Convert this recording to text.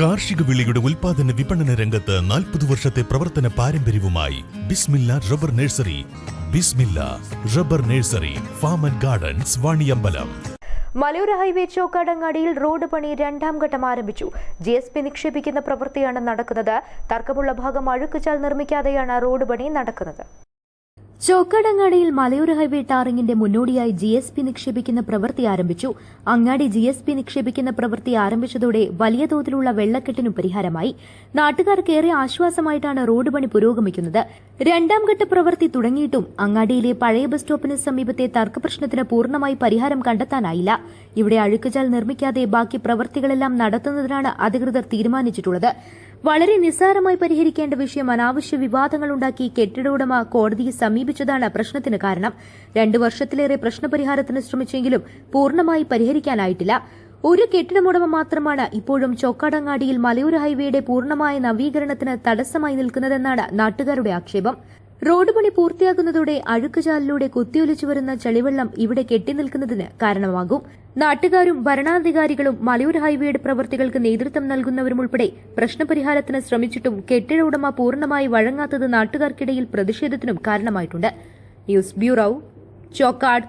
കാർഷിക വിളയുടെ ഉൽപാദന വിപണന രംഗത്ത് 40 വർഷത്തെ പ്രവർത്തന പാരമ്പര്യവുമായി Bismillah rubber nursery. Bismillah rubber nursery, farm and gardens, Vaniyambalam. മലയോര ഹൈവേ ചോക്കാടങ്ങാടിയിൽ റോഡ് പണി രണ്ടാം ഘട്ടം ആരംഭിച്ചു. GSP നിക്ഷേപിക്കുന്ന പ്രവൃത്തിയാണ് നടക്കുന്നത്. തർക്കമുള്ള ഭാഗം അഴുക്കുചാൽ നിർമ്മിക്കാതെയാണ് റോഡ് പണി നടക്കുന്നത്. ചോക്കാടങ്ങാടിയിൽ മലയോര ഹൈവേ ടാറിംഗിന്റെ മുന്നോടിയായി GSP നിക്ഷേപിക്കുന്ന പ്രവൃത്തി ആരംഭിച്ചു. അങ്ങാടി GSP നിക്ഷേപിക്കുന്ന പ്രവൃത്തി ആരംഭിച്ചതോടെ വലിയ തോതിലുള്ള വെള്ളക്കെട്ടിനും പരിഹാരമായി. നാട്ടുകാർക്കേറെ ആശ്വാസമായിട്ടാണ് റോഡ് പണി പുരോഗമിക്കുന്നത്. രണ്ടാം ഘട്ട പ്രവൃത്തി തുടങ്ങിയിട്ടും അങ്ങാടിയിലെ പഴയ ബസ് സ്റ്റോപ്പിന് സമീപത്തെ തർക്കപ്രശ്നത്തിന് പൂർണ്ണമായി പരിഹാരം കണ്ടെത്താനായില്ല. ഇവിടെ അഴുക്കുചാൽ നിർമ്മിക്കാതെ ബാക്കി പ്രവൃത്തികളെല്ലാം നടത്തുന്നതിനാണ് അധികൃതർ തീരുമാനിച്ചിട്ടുള്ളത്. വളരെ നിസ്സാരമായി പരിഹരിക്കേണ്ട വിഷയം അനാവശ്യ വിവാദങ്ങളുണ്ടാക്കി കെട്ടിട ഉടമ കോടതിയെ സമീപിച്ചതാണ് പ്രശ്നത്തിന് കാരണം. 2 വർഷത്തിലേറെ പ്രശ്നപരിഹാരത്തിന് ശ്രമിച്ചെങ്കിലും പൂർണ്ണമായി പരിഹരിക്കാനായിട്ടില്ല. ഒരു കെട്ടിടമുടമ മാത്രമാണ് ഇപ്പോഴും ചോക്കാടങ്ങാടിയിൽ മലയോര ഹൈവേയുടെ പൂർണ്ണമായ നവീകരണത്തിന് തടസ്സമായി നിൽക്കുന്നതെന്നാണ് നാട്ടുകാരുടെ ആക്ഷേപം. റോഡ് പണി പൂർത്തിയാകുന്നതോടെ അഴുക്കുചാലിലൂടെ കുത്തിയൊലിച്ചു വരുന്ന ചളിവെള്ളം ഇവിടെ കെട്ടിനിൽക്കുന്നതിന് കാരണമാകും. നാട്ടുകാരും ഭരണാധികാരികളും മലയോര ഹൈവേയുടെ പ്രവൃത്തികൾക്ക് നേതൃത്വം നൽകുന്നവരുമുൾപ്പെടെ പ്രശ്നപരിഹാരത്തിന് ശ്രമിച്ചിട്ടും കെട്ടിട ഉടമ പൂർണ്ണമായി വഴങ്ങാത്തത് നാട്ടുകാർക്കിടയിൽ പ്രതിഷേധത്തിനും കാരണമായിട്ടുണ്ട്. News bureau, Chokkad.